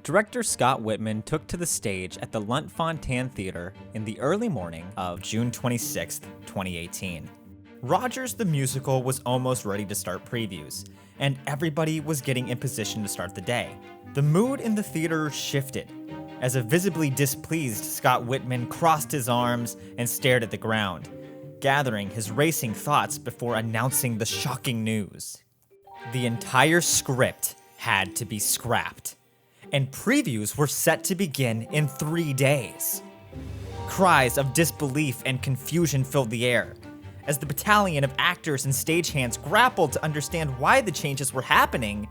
Director Scott Whitman took to the stage at the Lunt-Fontanne Theater in the early morning of June 26, 2018. Rogers the Musical was almost ready to start previews, and everybody was getting in position to start the day. The mood in the theater shifted, as a visibly displeased Scott Whitman crossed his arms and stared at the ground, gathering his racing thoughts before announcing the shocking news. The entire script had to be scrapped, and previews were set to begin in 3 days. Cries of disbelief and confusion filled the air, as the battalion of actors and stagehands grappled to understand why the changes were happening.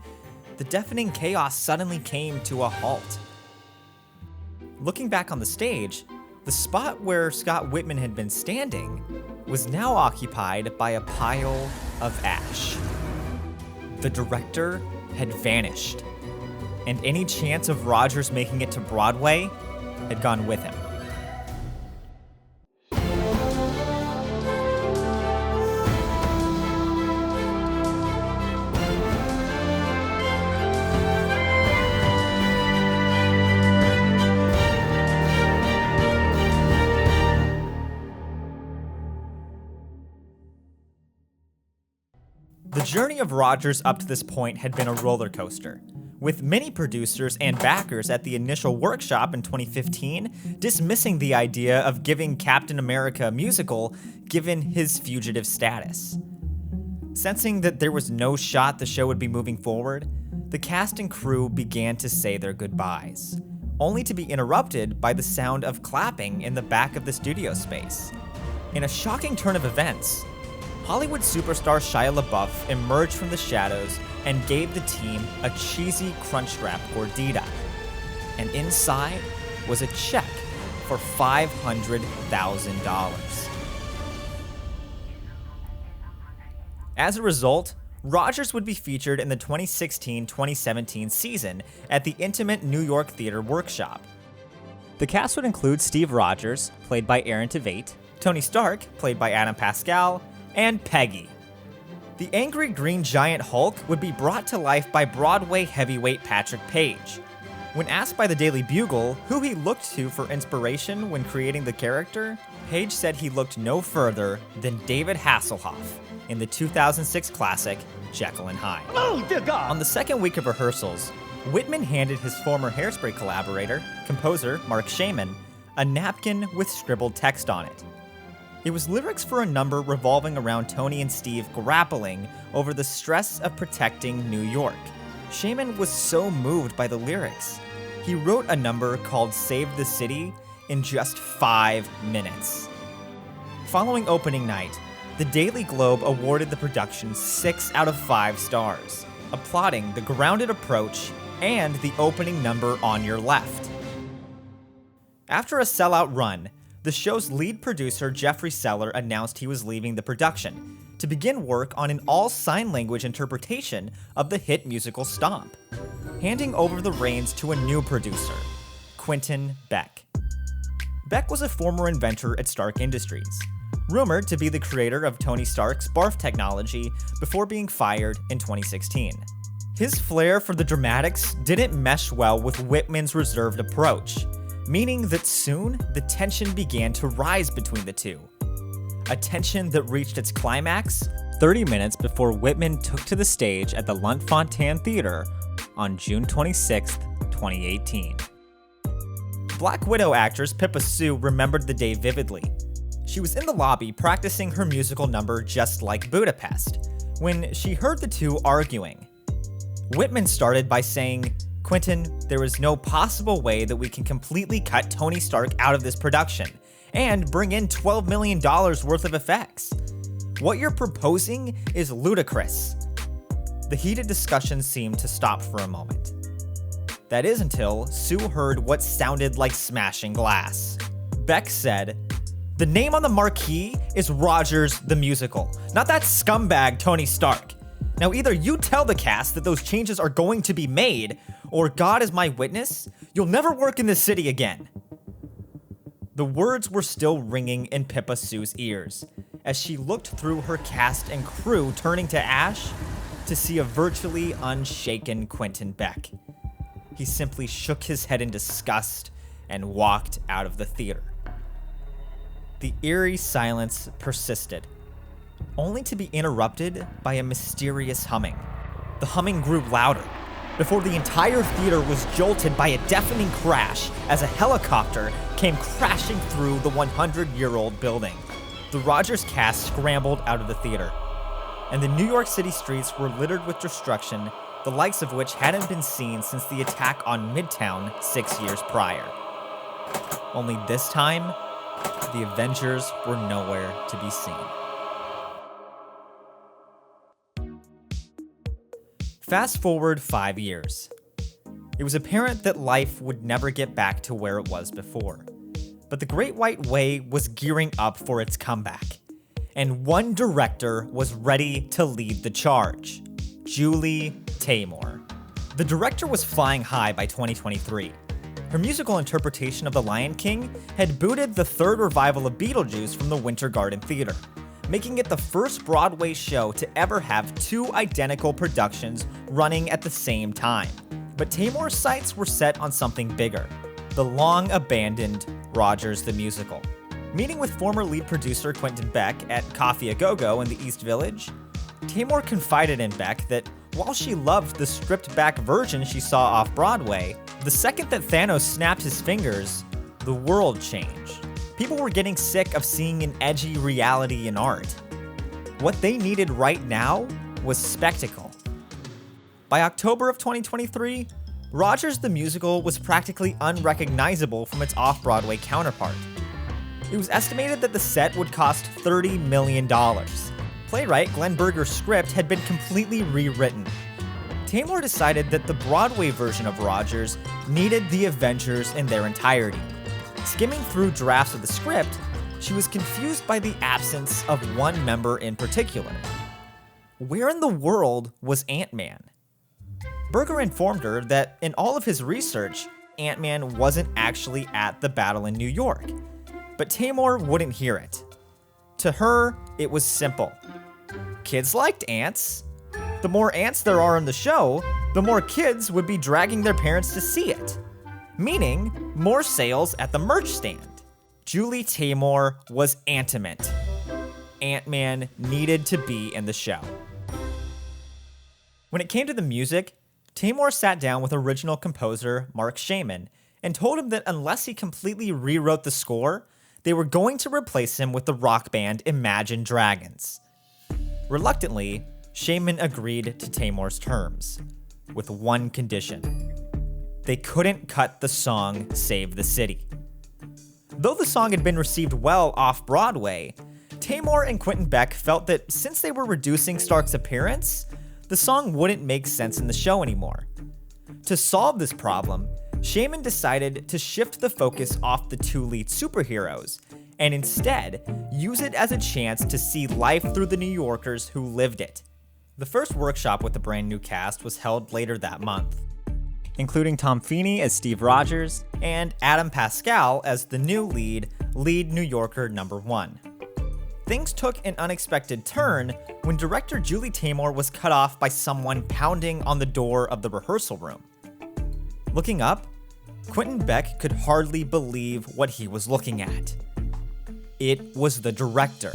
The deafening chaos suddenly came to a halt. Looking back on the stage, the spot where Scott Whitman had been standing was now occupied by a pile of ash. The director had vanished, and any chance of Rogers making it to Broadway had gone with him. The journey of Rogers up to this point had been a roller coaster, with many producers and backers at the initial workshop in 2015 dismissing the idea of giving Captain America a musical given his fugitive status. Sensing that there was no shot the show would be moving forward, the cast and crew began to say their goodbyes, only to be interrupted by the sound of clapping in the back of the studio space. In a shocking turn of events, Hollywood superstar Shia LaBeouf emerged from the shadows and gave the team a cheesy Crunchwrap gordita. And inside was a check for $500,000. As a result, Rogers would be featured in the 2016-2017 season at the intimate New York Theater Workshop. The cast would include Steve Rogers, played by Aaron Tveit, Tony Stark, played by Adam Pascal, and Peggy. The angry green giant Hulk would be brought to life by Broadway heavyweight Patrick Paige. When asked by the Daily Bugle who he looked to for inspiration when creating the character, Paige said he looked no further than David Hasselhoff in the 2006 classic Jekyll and Hyde. Oh, dear God! On the second week of rehearsals, Whitman handed his former Hairspray collaborator, composer Mark Shaman, a napkin with scribbled text on it. It was lyrics for a number revolving around Tony and Steve grappling over the stress of protecting New York. Shaman was so moved by the lyrics, he wrote a number called Save the City in just 5 minutes. Following opening night, the Daily Globe awarded the production 6 out of 5 stars, applauding the grounded approach and the opening number On Your Left. After a sellout run, the show's lead producer, Jeffrey Seller, announced he was leaving the production to begin work on an all-sign language interpretation of the hit musical Stomp, handing over the reins to a new producer, Quentin Beck. Beck was a former inventor at Stark Industries, rumored to be the creator of Tony Stark's barf technology before being fired in 2016. His flair for the dramatics didn't mesh well with Whitman's reserved approach, meaning that soon the tension began to rise between the two. A tension that reached its climax 30 minutes before Whitman took to the stage at the Lunt-Fontanne Theater on June 26, 2018. Black Widow actress Pippa Sue remembered the day vividly. She was in the lobby practicing her musical number Just Like Budapest when she heard the two arguing. Whitman started by saying, "Quentin, there is no possible way that we can completely cut Tony Stark out of this production and bring in $12 million worth of effects. What you're proposing is ludicrous." The heated discussion seemed to stop for a moment. That is until Sue heard what sounded like smashing glass. Beck said, "The name on the marquee is Rogers the Musical, not that scumbag Tony Stark. Now either you tell the cast that those changes are going to be made, or God is my witness, you'll never work in this city again." The words were still ringing in Pippa Sue's ears as she looked through her cast and crew turning to ash to see a virtually unshaken Quentin Beck. he simply shook his head in disgust and walked out of the theater. The eerie silence persisted, only to be interrupted by a mysterious humming. The humming grew louder, before the entire theater was jolted by a deafening crash as a helicopter came crashing through the 100-year-old building. The Rogers cast scrambled out of the theater, and the New York City streets were littered with destruction, the likes of which hadn't been seen since the attack on Midtown 6 years prior. Only this time, the Avengers were nowhere to be seen. Fast forward 5 years. It was apparent that life would never get back to where it was before. But the Great White Way was gearing up for its comeback. And one director was ready to lead the charge: Julie Taymor. The director was flying high by 2023. Her musical interpretation of The Lion King had booted the third revival of Beetlejuice from the Winter Garden Theater, making it the first Broadway show to ever have two identical productions running at the same time. But Taymor's sights were set on something bigger: the long-abandoned Rogers the Musical. Meeting with former lead producer Quentin Beck at Coffee A Go-Go in the East Village, Taymor confided in Beck that while she loved the stripped-back version she saw off-Broadway, the second that Thanos snapped his fingers, the world changed. People were getting sick of seeing an edgy reality in art. What they needed right now was spectacle. By October of 2023, Rogers the Musical was practically unrecognizable from its off-Broadway counterpart. It was estimated that the set would cost $30 million. Playwright Glenn Berger's script had been completely rewritten. Taymor decided that the Broadway version of Rogers needed the Avengers in their entirety. Skimming through drafts of the script, she was confused by the absence of one member in particular. Where in the world was Ant-Man? Berger informed her that in all of his research, Ant-Man wasn't actually at the battle in New York. But Taymor wouldn't hear it. To her, it was simple. Kids liked ants. The more ants there are in the show, the more kids would be dragging their parents to see it. Meaning, more sales at the merch stand. Julie Taymor was antimant. Ant-Man needed to be in the show. When it came to the music, Taymor sat down with original composer Mark Shaman and told him that unless he completely rewrote the score, they were going to replace him with the rock band Imagine Dragons. Reluctantly, Shaman agreed to Taymor's terms, with one condition. They couldn't cut the song Save the City. Though the song had been received well off-Broadway, Taymor and Quentin Beck felt that since they were reducing Stark's appearance, the song wouldn't make sense in the show anymore. To solve this problem, Shaman decided to shift the focus off the two lead superheroes, and instead use it as a chance to see life through the New Yorkers who lived it. The first workshop with the brand new cast was held later that month, including Tom Feeney as Steve Rogers and Adam Pascal as the new lead New Yorker number 1. Things took an unexpected turn when director Julie Taymor was cut off by someone pounding on the door of the rehearsal room. Looking up, Quentin Beck could hardly believe what he was looking at. It was the director,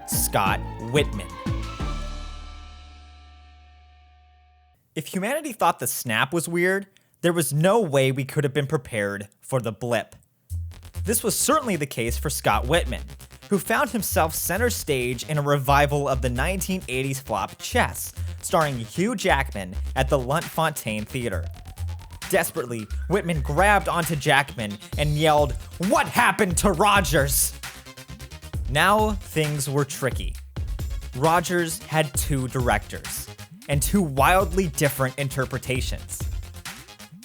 Scott Whitman. If humanity thought the snap was weird, there was no way we could have been prepared for the blip. This was certainly the case for Scott Whitman, who found himself center stage in a revival of the 1980s flop Chess, starring Hugh Jackman at the Lunt-Fontanne Theater. Desperately, Whitman grabbed onto Jackman and yelled, "What happened to Rogers?" Now things were tricky. Rogers had two directors, and two wildly different interpretations.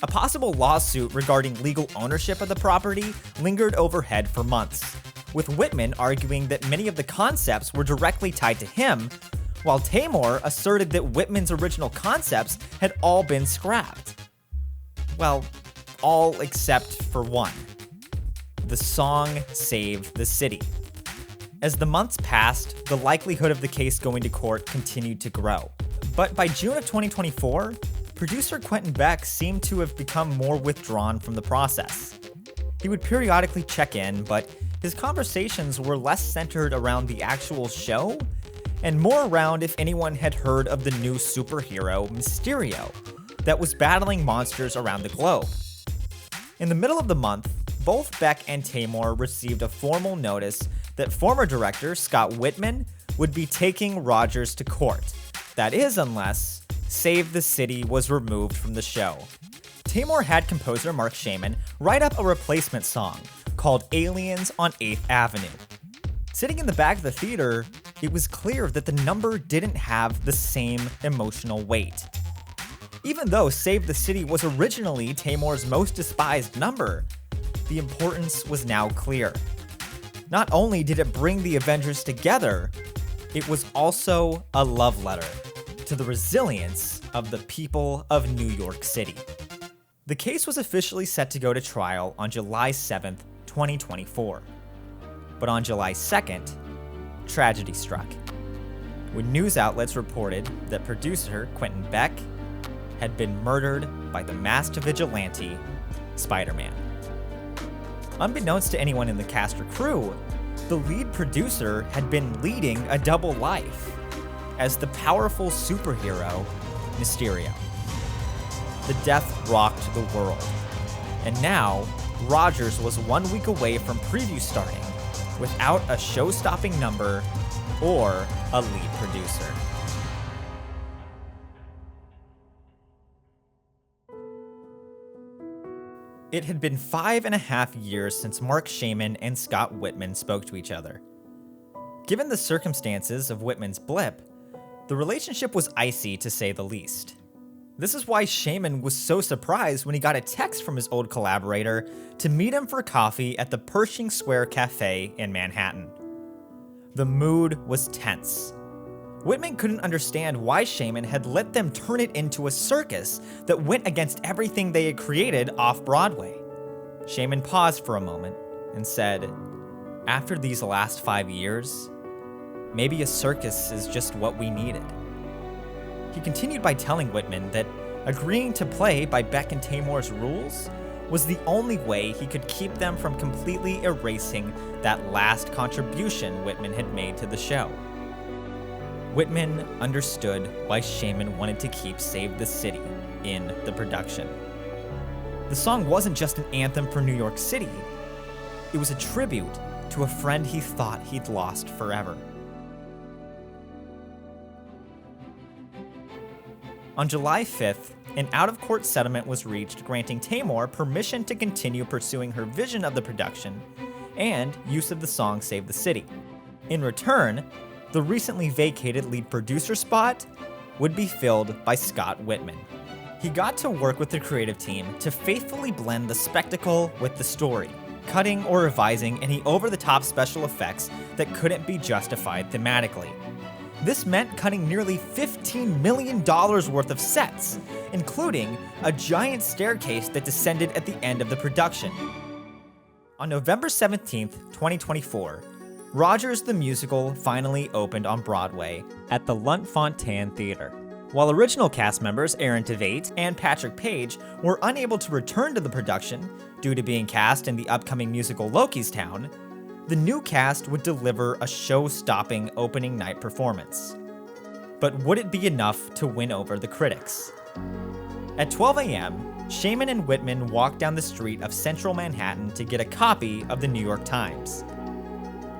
A possible lawsuit regarding legal ownership of the property lingered overhead for months, with Whitman arguing that many of the concepts were directly tied to him, while Taymor asserted that Whitman's original concepts had all been scrapped. Well, all except for one. The song Save the City. As the months passed, the likelihood of the case going to court continued to grow. But by June of 2024, producer Quentin Beck seemed to have become more withdrawn from the process. He would periodically check in, but his conversations were less centered around the actual show and more around if anyone had heard of the new superhero, Mysterio, that was battling monsters around the globe. In the middle of the month, both Beck and Tamor received a formal notice that former director Scott Whitman would be taking Rogers to court. That is, unless Save the City was removed from the show. Tamor had composer Mark Shaman write up a replacement song called Aliens on 8th Avenue. Sitting in the back of the theater, it was clear that the number didn't have the same emotional weight. Even though Save the City was originally Tamor's most despised number, the importance was now clear. Not only did it bring the Avengers together, it was also a love letter to the resilience of the people of New York City. The case was officially set to go to trial on July 7th, 2024. But on July 2nd, tragedy struck, when news outlets reported that producer Quentin Beck had been murdered by the masked vigilante, Spider-Man. Unbeknownst to anyone in the cast or crew, the lead producer had been leading a double life as the powerful superhero, Mysterio. The death rocked the world, and now Rogers was 1 week away from preview starting without a show-stopping number or a lead producer. It had been 5.5 years since Mark Shaman and Scott Whitman spoke to each other. Given the circumstances of Whitman's Blip, the relationship was icy to say the least. This is why Shaman was so surprised when he got a text from his old collaborator to meet him for coffee at the Pershing Square Cafe in Manhattan. The mood was tense. Whitman couldn't understand why Shaman had let them turn it into a circus that went against everything they had created off-Broadway. Shaman paused for a moment and said, "After these last 5 years, maybe a circus is just what we needed." He continued by telling Whitman that agreeing to play by Beck and Tamor's rules was the only way he could keep them from completely erasing that last contribution Whitman had made to the show. Whitman understood why Shaman wanted to keep Save the City in the production. The song wasn't just an anthem for New York City. It was a tribute to a friend he thought he'd lost forever. On July 5th, an out-of-court settlement was reached granting Tamor permission to continue pursuing her vision of the production and use of the song Save the City. In return, the recently vacated lead producer spot would be filled by Scott Whitman. He got to work with the creative team to faithfully blend the spectacle with the story, cutting or revising any over-the-top special effects that couldn't be justified thematically. This meant cutting nearly $15 million worth of sets, including a giant staircase that descended at the end of the production. On November 17th, 2024, Rogers the Musical finally opened on Broadway at the Lunt-Fontanne Theater. While original cast members Aaron Tveit and Patrick Paige were unable to return to the production due to being cast in the upcoming musical Loki's Town, the new cast would deliver a show-stopping opening night performance. But would it be enough to win over the critics? At 12 a.m., Shaman and Whitman walked down the street of central Manhattan to get a copy of the New York Times.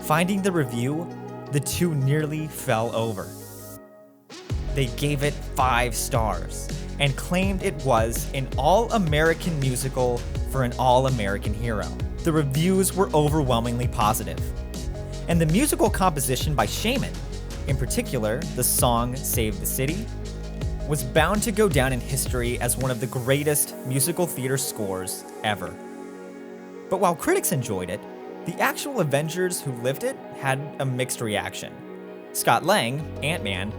Finding the review, the two nearly fell over. They gave it 5 stars and claimed it was an all-American musical for an all-American hero. The reviews were overwhelmingly positive. And the musical composition by Shaman, in particular the song Save the City, was bound to go down in history as one of the greatest musical theater scores ever. But while critics enjoyed it, the actual Avengers who lived it had a mixed reaction. Scott Lang, Ant-Man,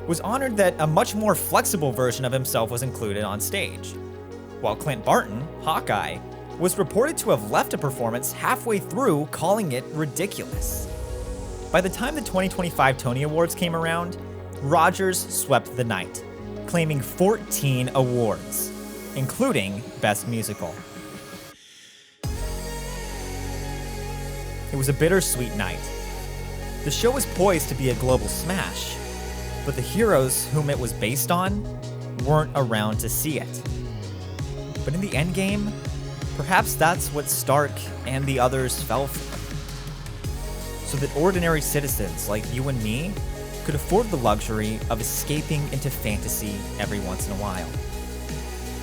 was honored that a much more flexible version of himself was included on stage, while Clint Barton, Hawkeye, was reported to have left a performance halfway through calling it ridiculous. By the time the 2025 Tony Awards came around, Rogers swept the night, claiming 14 awards, including Best Musical. It was a bittersweet night. The show was poised to be a global smash, but the heroes whom it was based on weren't around to see it. But in the endgame, perhaps that's what Stark and the others fell for. So that ordinary citizens like you and me could afford the luxury of escaping into fantasy every once in a while.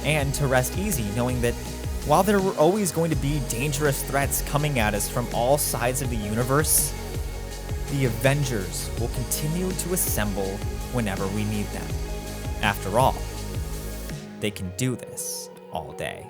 And to rest easy knowing that while there were always going to be dangerous threats coming at us from all sides of the universe, the Avengers will continue to assemble whenever we need them. After all, they can do this all day.